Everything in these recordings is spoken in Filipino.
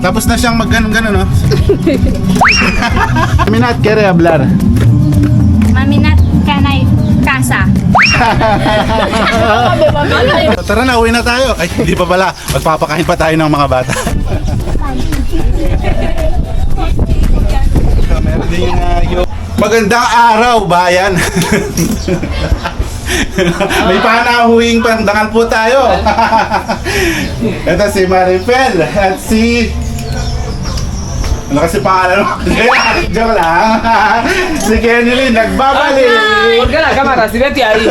Tapos na siyang mag-ganon-ganon, no? Minat, kere hablar. Maminat kanay kasa. Tara na, uwi na tayo. Ay, hindi pa pala. Magpapakain pa tayo ng mga bata. Meron din yung magandang araw, bayan. May panahuing pandangal po tayo. Ito si Maripel at si... Ano kasi pangalan mo? Joke lang. Si Kenny nagbabalik. ¿Por qué la cámara? Si vete ahí.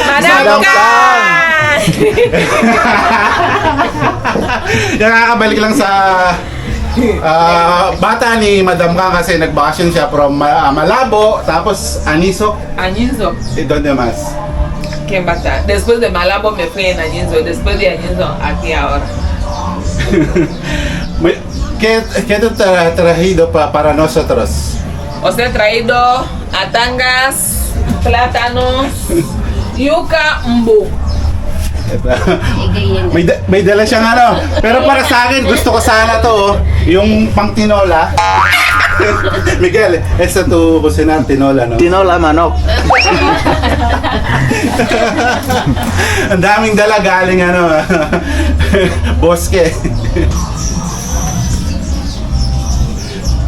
Madam Kang! Nakakabalik lang sa bata ni Madam Kang kasi nagbakasyon siya from Malabo, tapos Anisok. Añinzo. ¿Dónde más? ¿Quién va a estar? Después de Malabo me fui en Añinzo. Después de Añinzo, aquí ahora. ¿Qué te ha traído para nosotros? Os he traído atangas, plátanos, yuca, mbu. May dala siyang ano. Pero para sa akin, gusto ko sana to, yung pang tinola. Miguel, esa tu cocinar tinola, no? Tinola manok. Ang daming dala galing ano, bosque.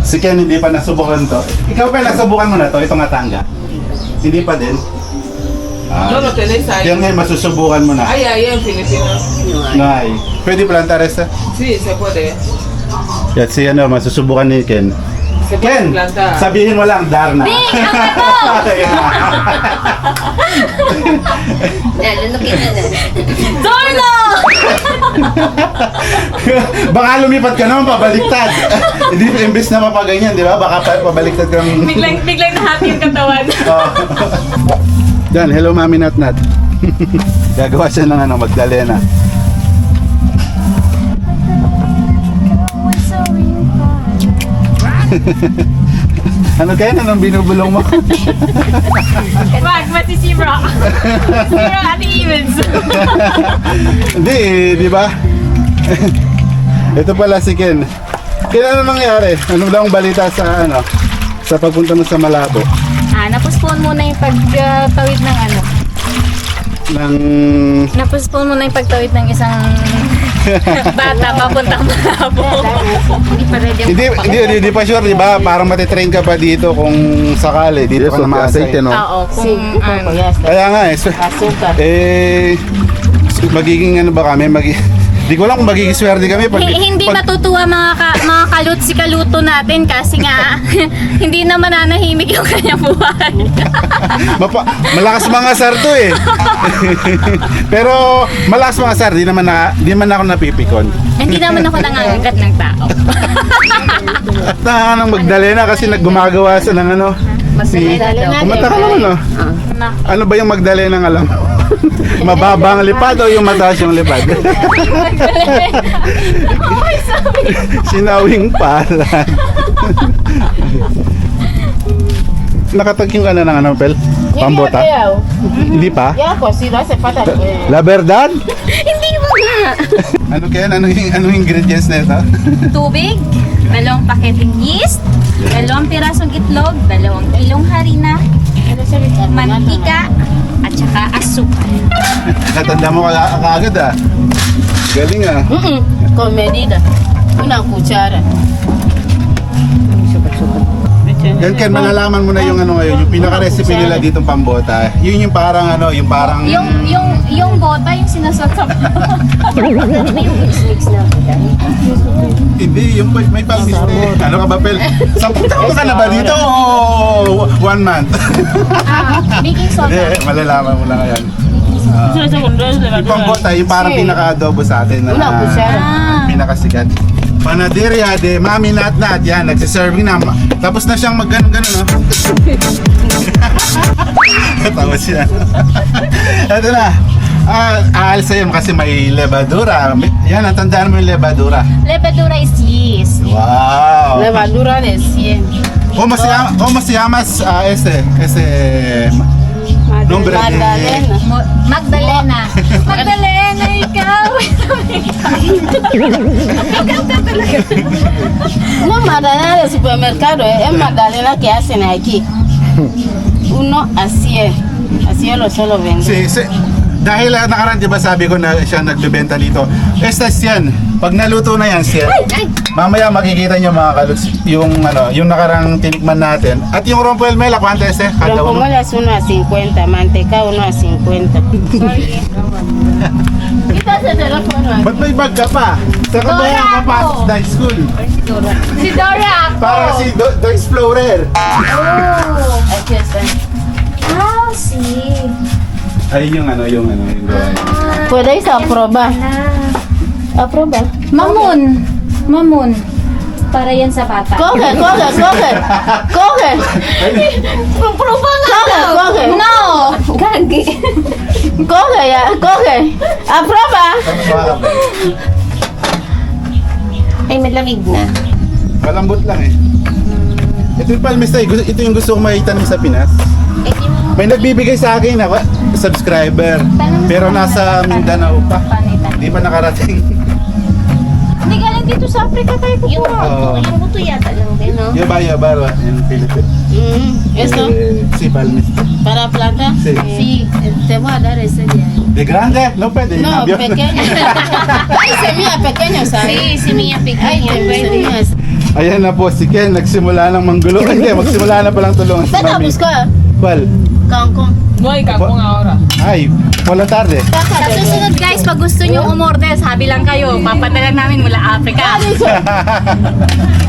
Si Ken hindi pa nasubukan to. Ikaw pa nasubukan mo na to, itong atanga? Hindi pa din? No lo tenéis ahí. Yan ngayon, masusubukan mo na. Ahí en Filipinas. Ngay. Pwede plantar esta? Sí, se puede. Yan si ano, masusubukan ni Ken. Se puede Ken, plantar. sabihin mo lang, Darna. Bing! Dorno! Baka lumipat ka naman, pabaliktad. Hindi, imbes na mapaganyan, di ba? Baka pabaliktad ka ng... Biglang na-happy yung katawan. Yan, hello Mami Nat Nat. Gagawa siya ng ano, Magdalena. Ano kaya? Anong binubulong mo? Wag, masisira. Masisira Ate Evans. Hindi, di ba? Ito pala si Ken. Ken, ano nangyari? Ano daw ang balita sa ano? Sa pagpunta mo sa Malabo? Napuspon muna yung pagtawid ng ano. Napuspon muna yung pagtawid ng isang bata papuntang Malabo. Hindi pa ready. Hindi pa sure, di ba? Parang matitrain ka pa dito kung sakali. Dito ka na ma-assign, no? Oo, kung Kaya nga magiging ano ba kami? Di ko lang kung magiging swerte kami. hindi matutuwa mga kalutsi kaluto natin kasi nga hindi naman nanahimik yung kanyang buhay. Malakas mga sar to eh. Pero malakas mga sar, di naman ako napipikon. Hindi naman ako nangangagat ng tao. At ng Magdalena kasi naggumagawa sa ng ano. Kumanta ka naman, no? Ano ba yung Magdalena ng alam? Mababa ang lipad o yung mataas yung lipad? Sinawing palad. Nakatagyung ka na ng ano, Pel? Pambota? Hindi pa? La verdad? Hindi mo nga. Ano kaya? Anong ingredients na ito? Tubig, 2 paketeng yeast, 2 pirasong itlog, 2 kilong harina, mantika, at saka asukal. Natanda mo kaagad ah. Galing ah. Con medida. Una cuchara. Yan Ken, malalaman mo na yung ano ngayon, yung pinaka-recipe nila ditong pambota. Yun yung parang ano, yung parang... Yung bota, yung sinasot sa Hindi, yung may pang-business. Ano ka ba, Pel? 10 taon ka na ba dito o 1 month? baking soda. Hindi, malalaman mo na ngayon. Yung pambota, yung parang pinaka-adobo sa atin na pinakasikat. Panaderia de Mami Nat Nat. Yan, nagsiserving na. Tapos na siyang mag-ganon-ganon, no? Tapos yan. Ito na. Aalis sa'yo kasi may levadura. Yan, natandaan mo yung levadura. Levadura is yeast. Wow! Levadura de 100. ¿Cómo se llamas este nombre Magdalena. Magdalena. Magdalena, ikaw. Maganda talaga. No Magdalena del supermercado, es Magdalena que hacen aquí. Uno así es. Así yo lo solo vendo. Dahil nakaraan, di ba sabi ko na siya nagbebenta dito. Estas yan. Pag naluto na yan siya, mamaya makikita nyo mga kaluts, yung nakarang tinikman natin. At yung rompo el mela, ¿cuánto es? Kada Pero como uno? las 1 a 50, manteca 1 a 50. Quítate el teléfono. Ba't may bag ka pa? Saan ka ba yan papasok sa high school? Si Dora ako. Para si The Explorer. Aquí está. Ah, si. Ayun yung gawain. Podéis aprobar. Aprobar. Mamun. Para yan sa bata. Coge. Coge. Pruba nga Coge, daw. coge. No. Gagi. Coge ya, coge. Aproba. Ay, malamig na. Malambot lang eh. Ito yung palmistay. Ito yung gusto kong makita sa Pinas. May nagbibigay sa akin ako, subscriber. Pero nasa Mindanao pa. Hindi pa nakarating. Hindi galing dito sa Africa tayo kukuha. Oo. Yung buto yata lang din, no? Yaba, en Philippines. Esto, Sí, palmistay. para planta. Sí. Sí, te voy a dar ese de ahí. De grande, no pwede. No, Nabyo. pequeño. Ay, semilla pequeña, ¿sabes? Sí, semilla Ay, pequeña. semillas. Ayan na po, si Ken, nagsimula ng manggulo. Hindi, magsimula na palang tulungan si Vete a Mami. buscar Cuál? cancún. No hay carbón ahora. Ay, por la tarde. Sa susunod guys, pag gusto nyo umorder, sabi lang kayo, papadala namin mula Africa.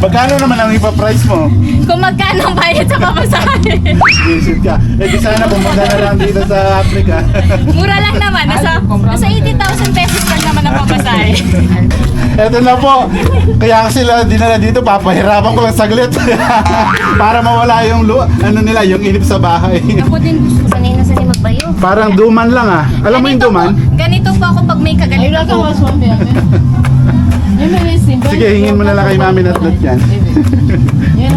Magkano naman ang ipa-price mo? Kung magkano ang bayad sa pamasahe. Visit ka. Eh di sana pumunta na lang dito sa Africa. Mura lang naman, nasa 80,000 pesos lang naman ang pamasahe. Eto na po. Kaya sila dinala dito, papahirapan ko lang saglit. Para mawala yung yung inip sa bahay. Ako din gusto sanay na sanay magbayo. Parang duman lang ah. Alam mo yung duman? Ganito po ako pag may Ahí kagalit lo ako. acabo de ver. Yo me di 50. Sige, hingin mo na lang kay Mami Natnat yan.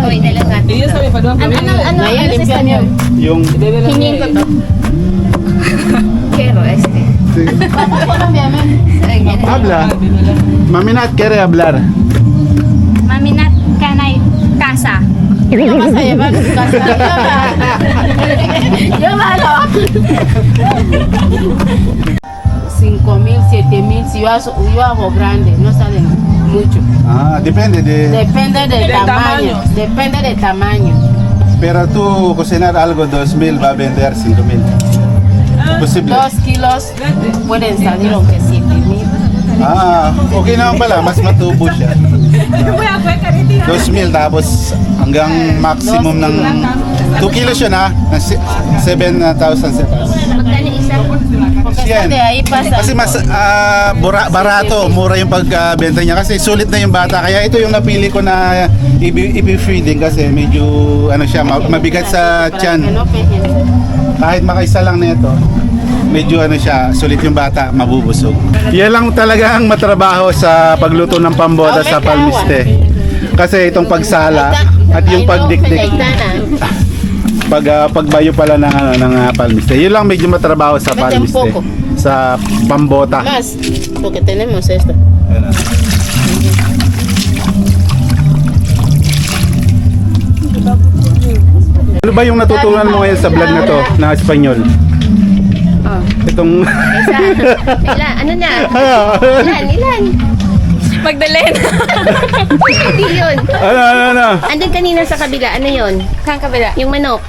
Uy, dala natin. Y eso me faltó Ano Vaya, sa limpia Espanyol? Yung... Hingin ko to. Kero, Sige. Colombiano. Habla. Mami Nat, quiere hablar. Mami Nat, kanay casa. ¿Qué vas a llevar a tu casa? Llévalo. 5,000, 7,000. Si yo hago grande, no salen mucho. Ah, depende de... Depende del tamaño. Depende del tamaño. Pero tú cocinar algo 2,000 va a vender 5,000. Posible. 2 kilos pueden salir aunque 7,000. Ah, okay naman pala. Mas matubo siya. 2,000 tapos hanggang maximum ng 2 kilos yun ha. 7,000 sepas. Magkano isa? Porque Yan. de ahí pasa. Kasi mas barato, mura yung pagbenta niya kasi sulit na yung bata. Kaya ito yung napili ko na i-feeding kasi medyo siya mabigat sa Para que tiyan. no pejen. Kahit makaisa lang nito, medyo siya, sulit yung bata, mabubusog. Yan lang talaga ang matrabaho sa pagluto ng pambota sa palmiste. Kasi itong pagsala at yung pagdikdik, pagbayo pala ng palmiste. Yun lang medyo matrabaho sa Mete un palmiste. poco. Sa pambota. Más, porque tenemos esto. Ayan. Ano ba yung natutunan mo ngayon sa vlog na to na Espanyol? Itong... Ilan? Ano na? Ilan? Magdalena. Hindi yun. ano? Andun kanina sa kabila. Ano yun? Saan kabila? Yung manok.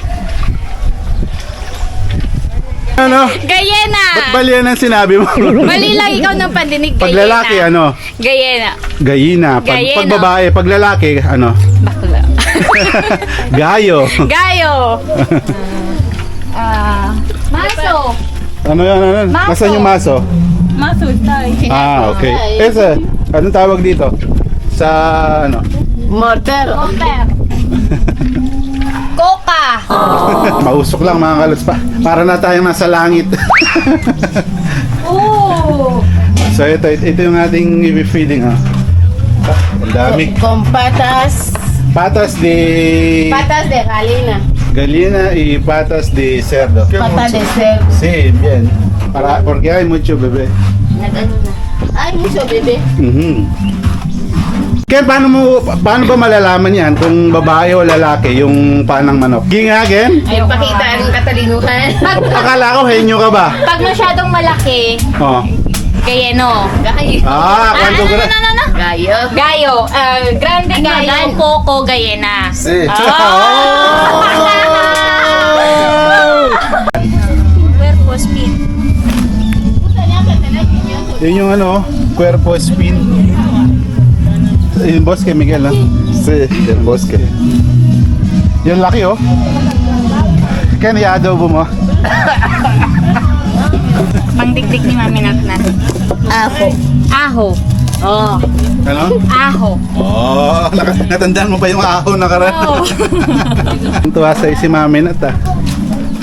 Ano? Gayena! Ba't bali yan ang sinabi mo? Mali lang ikaw ng pandinig. Pag lalaki, ano? Gayena. Gayina. Gayena. Pag babae, pag lalaki, ano? Bakla. Gayo. Gayo. Maso. Ano yan? Maso. Nasaan yung maso? Mazo está ahí. Ah, okay. Ese, anong tawag dito? Sa, ano? Mortero. Comper. Coca. Mausok lang mga kalos pa. Para na tayong nasa langit. Ooh. So ito yung ating i-feeding ha. Ang dami. Con patas. Patas de Patas de gallina. gallina y patas de cerdo. Patas de cerdo. Sí, bien. Porque hay mucho bebé. Nag-ano na. Hay mucho bebé. Mhm. Ken, paano ba malalaman yan kung babae o lalaki yung panang manok? Ginga, Ken? Ay, pakita ang katalinuhan. Akala ko henyo ka ba? Pag masyadong malaki, Oh. gayeno. Gayo. Kwanto ano, gra... ano? Gayo. Gayo. Grande gayo, poco, gayena. Eh. Oh! Cuerpo speed. Yun yung ano, cuerpo spin. Yung bosque, Miguel, ha? Si, yung bosque. Yung laki, oh. Ken, i-adobo mo. Pangdikdik ni Mami Natnat. Aho. Aho. Oh. Ano? Aho. Oh, natandaan mo pa yung aho na karan. Oh. Tuwa sa'yo si Mami Nat, ah.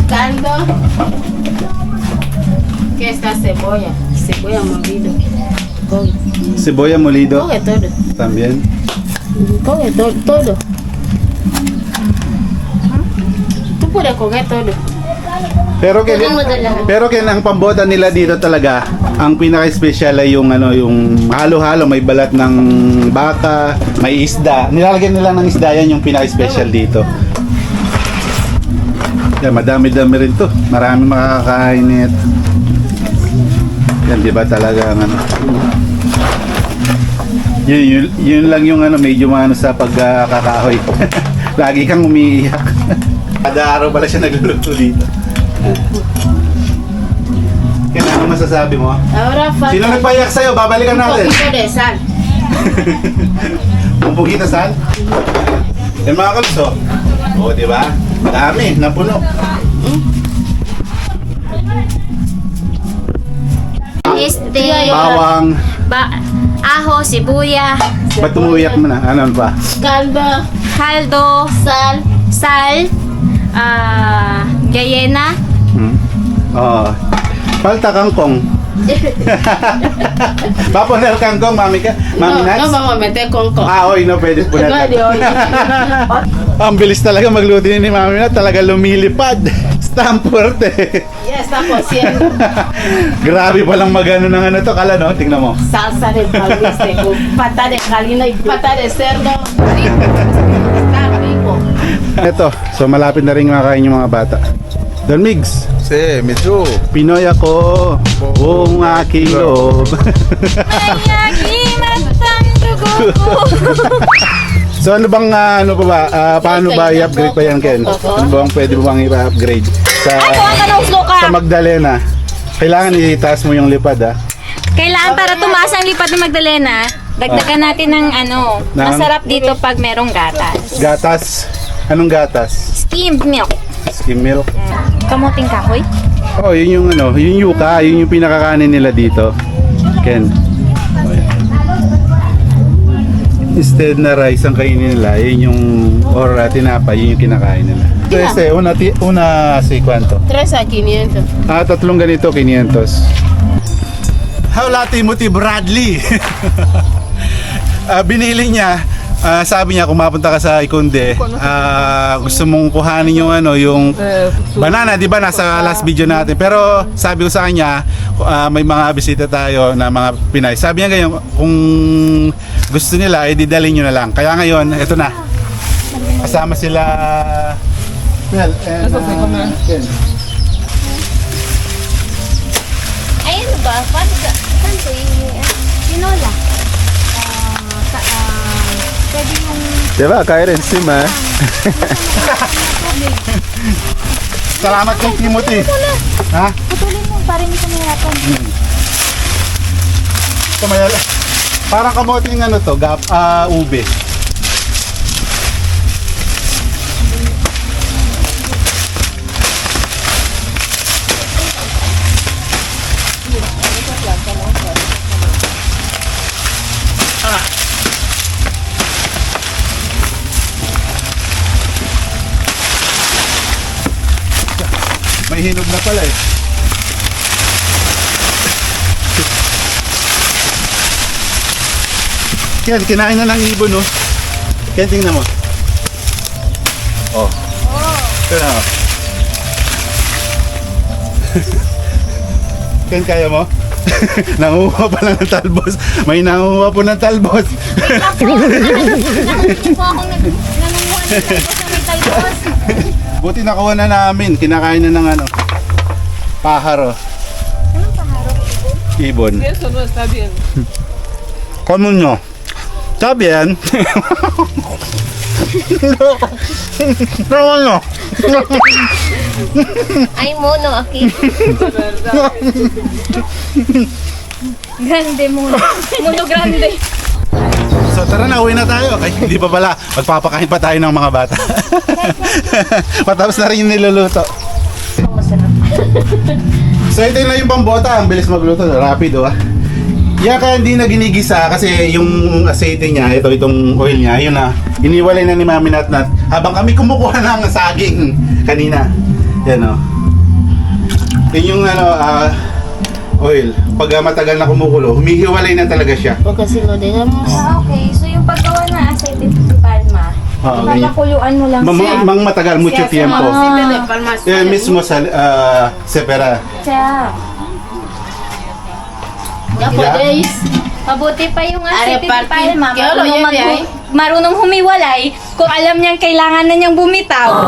Caldo. ¿Qué está cebolla? Cebolla molido. Coge. Cebolla molido. Coge todo. También. Coge todo. Tú puedes coger todo. Pero Ken, ang pamboda nila dito talaga, ang pinaka-special ay yung ano, yung halo-halo, may balat ng baka, may isda. Nilalagyan nila ng isda, yan yung pinaka-special dito. Yan, madami-dami rin to. Marami makakakain nito. Yan, di ba talaga ang ano. Yun lang yung ano, medyo maano sa pagkakahoy. Lagi kang umiiyak. Kada araw pala siya nagluluto dito. Kaya ano masasabi mo? Ahora falta Sino nagpayak sa'yo? Babalikan un natin. poquito de sal. Pumpugita saan? Yan mga kalso. Oo, di ba? Dami, napuno. Bawang. Aho, sibuya, Ba't tumuyak mo na? Ano pa? Caldo. kaldo, Sal. sal, gayena. Oo. Palta kangkong. Paponer kangkong, mami ka? Mami No, Nats? no vamos a meter con Oy, no, pwede po No hay de natin. hoy. Ang bilis talaga magluto ni Mami Nat. Talaga lumilipad. Stamp fuerte. Ya está cociendo. Grabe palang magano ng ano to. Kala no? Tingnan mo. Salsa de palmiste con pata de calina y pata de cerdo. Rico. Está rico. Ito. So malapit na rin makakain yung mga bata. Don Migs. Sí, Michu. Pinoy ako. Buong aking loob. So ano bang ano pa ba? Paano ba i-upgrade pa yan, Ken? Ano bang pwede mo bang i-upgrade sa sa Magdalena? Kailangan itaas mo yung lipad, ha? Kailangan para tumaas ang lipat ni Magdalena, dagdagan natin ng ano, Ng- masarap dito pag merong gatas. Gatas. Anong gatas? Skimmed milk. Skim milk. Kamuting kahoy. Oh, yun yung ano, yung yuka, yun yung pinakakanin nila dito. Ken. Oh, yan. Instead na rice ang kainin nila, yun yung or tinapay, yun yung kinakain nila. So, una si kwanto. 3 a 500. Tatlong ganito, 500. Howla Timothy Bradley. Binili niya, sabi niya kung mapunta ka sa Ikonde, gusto mong kuhanin yung ano, yung banana, di ba nasa last video natin. Pero sabi ko sa kanya, may mga bisita tayo na mga Pinay. Sabi niya ngayon, kung gusto nila, didalhin nyo na lang. Kaya ngayon, eto na. Kasama sila Mel and Ken. Ay, ano ba? Paano ka? Saan ko yung tinola? Pwede yung... Diba, kaya rin sima. Salamat kay Timothy. Ha? Putulin mo para hindi ka mahirapan. Tumayala. Parang kamoting ano to, ube. May hinog na pala eh. Ken, kinain na ng ibon, no? Ken, tingnan mo. Oh. Tingnan mo. Ken, kaya mo? Nanguha pa lang ng talbos. May nanguha po ng talbos. Ako akong nangunguha ng talbos sa may talbos. Buti nakuha na namin. Kinakain na ng ano. Paharo. Anong paharo? Ibon. Eso no está bien. Common nyo. Sabi yan. Common nyo. Ay, mono, aki. Grande mono. Mono grande. So tara na, uwi na tayo. Ay, hindi pa pala. Magpapakain pa tayo ng mga bata. Matapos na rin yung niluluto. So ito na yung pambota. Ang bilis magluto. Rapido ah. Yan kaya hindi na ginigisa kasi yung aceite niya, itong oil niya, yun na. Iniwalay na ni Mami Natnat. Habang kami kumukuha ng saging kanina. Yan o. Yun yung oil. Pag matagal na kumukulo, humihiwalay na talaga siya. Porque si lo dejamos. Okay, so yung paggawa na aceite de palma, Oo, ganyan. papakuluan mo lang siya. Mang matagal, mucho tiempo. Aceite de palma. Mismo sa separa. Siya. Ya podéis. Mabuti pa yung aceite de Repartir. palma. Kaya lo lleve ahí. Marunong humiwalay kung alam niyang kailangan na niyang bumitaw.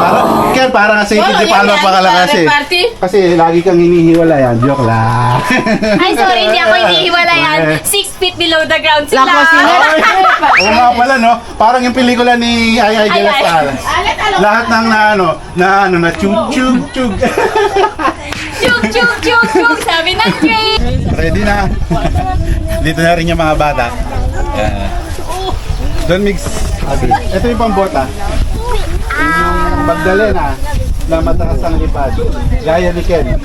Parang aceite de palma pa kala kasi. Repartir. Kasi lagi kang hinihiwalayan. Joke lang. Ay, sorry, hindi ako hinihiwalayan. 6 feet below the ground La sila. cocinera. Oo nga pala no. Parang yung pelikula ni Ay de las Ay. Alas. Lahat ng na chug chug chug. Chug, chug, chug, chug, sabi ng train. Ready na. Dito na rin yung mga bata. Don't mix. Ito yung pambota. Yung Magdalena na mataas ang lipad. Gaya ni Ken.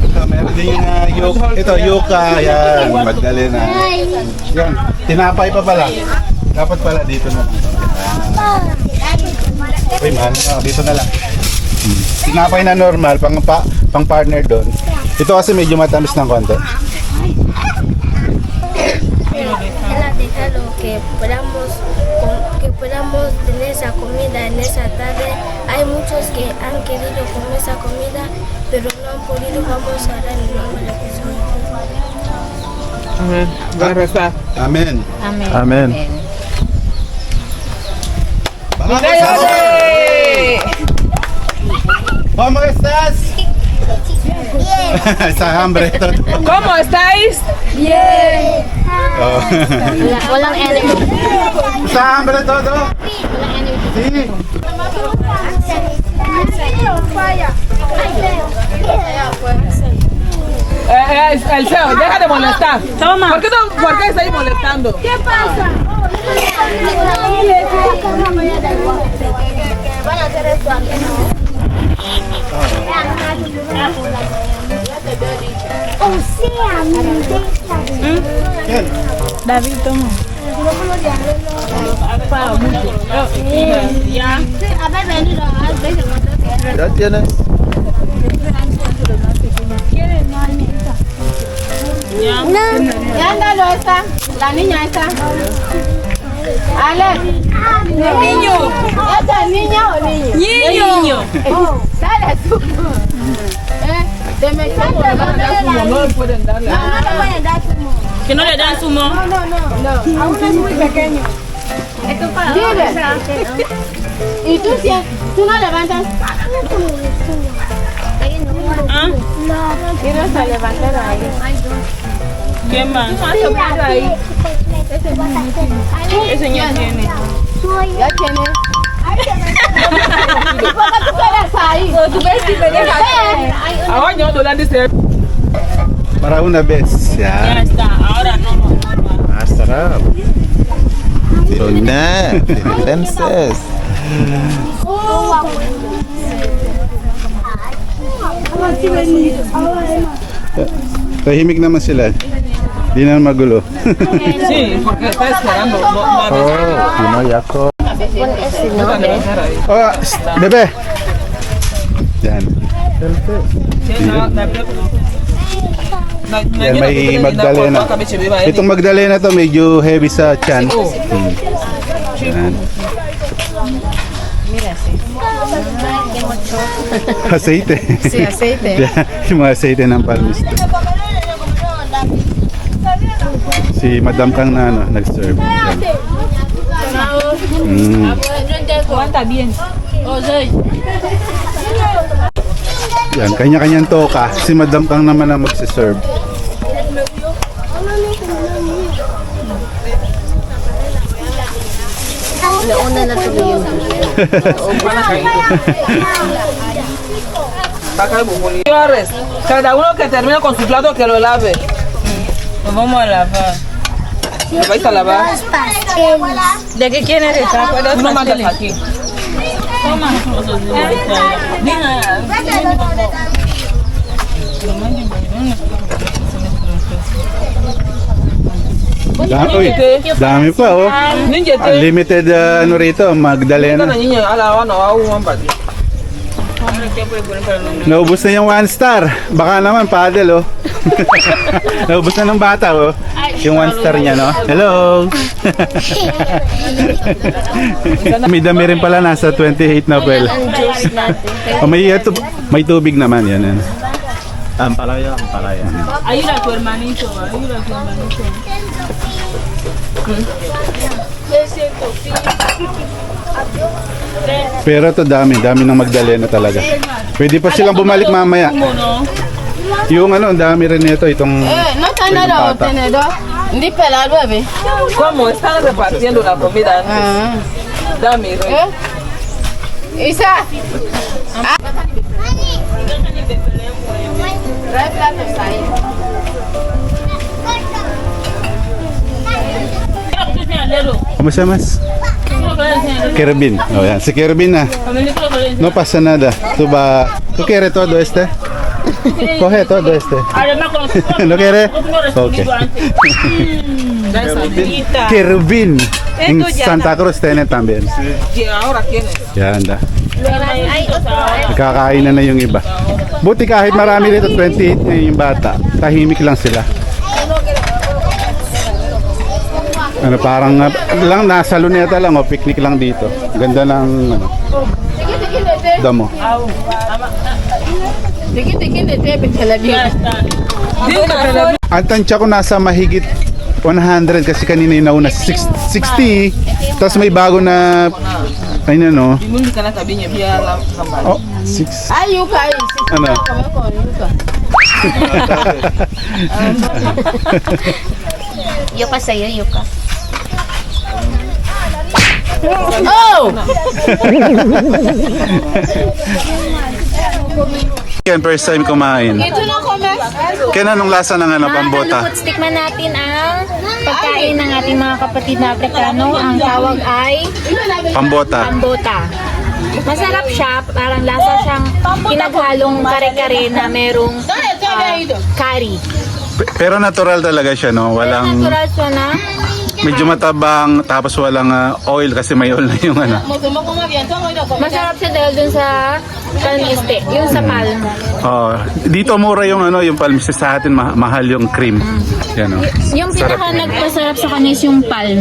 Ito, meron din yung yoke. Ito, yoka. Yan, Magdalena. Yan, tinapay pa pala. Dapat pala dito na. Uy man, dito na lang. Tinapay na normal, pang partner doon. Ito kasi medyo matamis ng konti. Déjalo que podamos tener esa comida en esa tarde. Hay muchos que han querido comer esa comida, pero no han podido. Vamos a orar en nombre de Jesús. Amén. Va a rezar. Amen. Amen. Vamos, ¿Cómo estás? Está hambre. ¿Cómo estáis? Oh. Walang enemy. Está hambre todo? Sí. El feo, deja de molestar. ¿Por qué estáis molestando? ¿Qué pasa? Van a hacer esto aquí, ¿no? O sea, Yan. David, toma. haber venido a veces. Ya tienes. Ya andalo esta. La niña esta. Alex. Niño. ¿Esta es niña o niño? Niño. Sale tú. Te me echamos de No le pueden darle. No, no le pueden dar zumo. Que no le dan sumo. No. Aún es muy pequeño. Esto para Dile. ¿Y tú tú no levantas? ¿Ah? Tienes a levantar ahí. ¿Quién más? Ese niño tiene. Ya tienes. ¿Por qué tú quieres ahí? ¿Tú ves si me dejas? Ahora yo no dice. Para una vez. Ya Ya. está, ahora no. Ah, sarap. Na, Filipenses. Tahimik naman sila. Di na magulo. Sí, porque está esperando. Oh, Pinoy ako. Oh, bebe. Yan. Yan, may Magdalena. Itong Magdalena to medyo heavy sa chan. Yan. Aceite. Sí, aceite. Yung mga aceite ng palmiste. Si Madam Kang na ano, nag-serve. Yan. Yan, kanya-kanyang toka. Si Madam Kang naman ang magsiserve. Nauna na tuloy yung Señores, cada uno que termine con su plato que lo lave. Nos vamos a lavar. ¿Lo vais a lavar? ¿De qué quieres esa? Uno mandas aquí. Dami, dami pa oh. Unlimited ano rito, Magdalena. Niño, a lavar no va a un patio. Naubos na yung 1 star. Baka naman paddle oh. Naubos na ng bata oh. Yung 1 star niya no. Hello. May dami rin pala nasa 28 na pel. Oh, may tubig naman yan. Yan. Ampalaya, ampalaya. Ayuda a tu hermanito, ayuda a tu hermanito. Pero to dami ng Magdalena talaga. Pwede pa silang bumalik mamaya. Yung ano, dami rin nito itong no está nada tenedor. Ni pelado, bebé. ¿Cómo están repartiendo la comida antes? Dame, Roy. Isa. Trae platos ahí. Kamusta mas? Kervin. Oh yan, si Kervin na. No pasa nada. Tu ba, tu quiere todo este? Coge todo este. ¿No quiere? Okay. Kervin. En Santa Cruz tiene también. ¿Y ahora quién es? Yan da. Nakakain na yung iba. Buti kahit marami rito, 28 na yung bata. Tahimik lang sila. Ano parang lang nasa luneta lang o picnic lang dito. Ganda ng ano. Damo. Ang tansya ko nasa mahigit 100 kasi kanina yung nauna 60. Tapos may bago na ayun no. Dimundi ka na tabi niya biya la sambal. Oh, 6. Ayuka, Ano? Yuka sa'yo, yuka. Oh! Yan, first time kumain. Ito na kome. Kaya anong lasa ng ano, pambota? Kalupot, tikman natin ang pagkain ng ating mga kapatid na Aprikano. Ang tawag ay Pambota. pambota. Masarap siya, parang lasa siyang pinaghalong kare-kare na merong curry. Pero natural talaga siya, no? Walang, Natural siya na. medyo matabang, tapos walang oil kasi may oil na yung ano. Masarap siya dahil dun sa palmiste, yung sa palm. Oh, dito mura yung ano, yung palmiste sa atin, mahal yung cream. Yan, oh. Yung pinaka nagpasarap sa kanya is yung palm.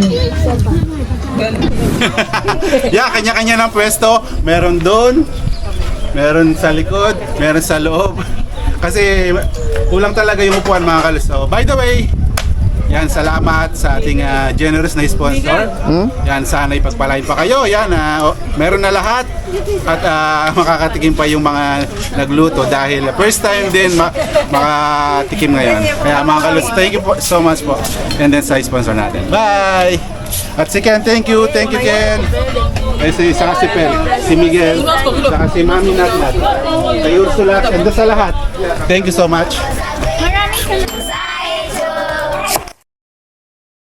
Yeah, kanya-kanya ng pwesto. Meron doon, meron sa likod, meron sa loob. Kasi kulang talaga yung upuan mga kalos. So, by the way, yan, salamat sa ating generous na sponsor. Yan, sana ipagpalain pa kayo. Yan, meron na lahat. At makakatikim pa yung mga nagluto dahil first time din makatikim ngayon. Kaya mga kalos, thank you so much po. And then sa sponsor natin. Bye! At si Ken, thank you Ken. Saka si Pel, si Miguel, saka si Mami Natnat, kay Ursula, and sa lahat. Thank you so much. Maraming salamat.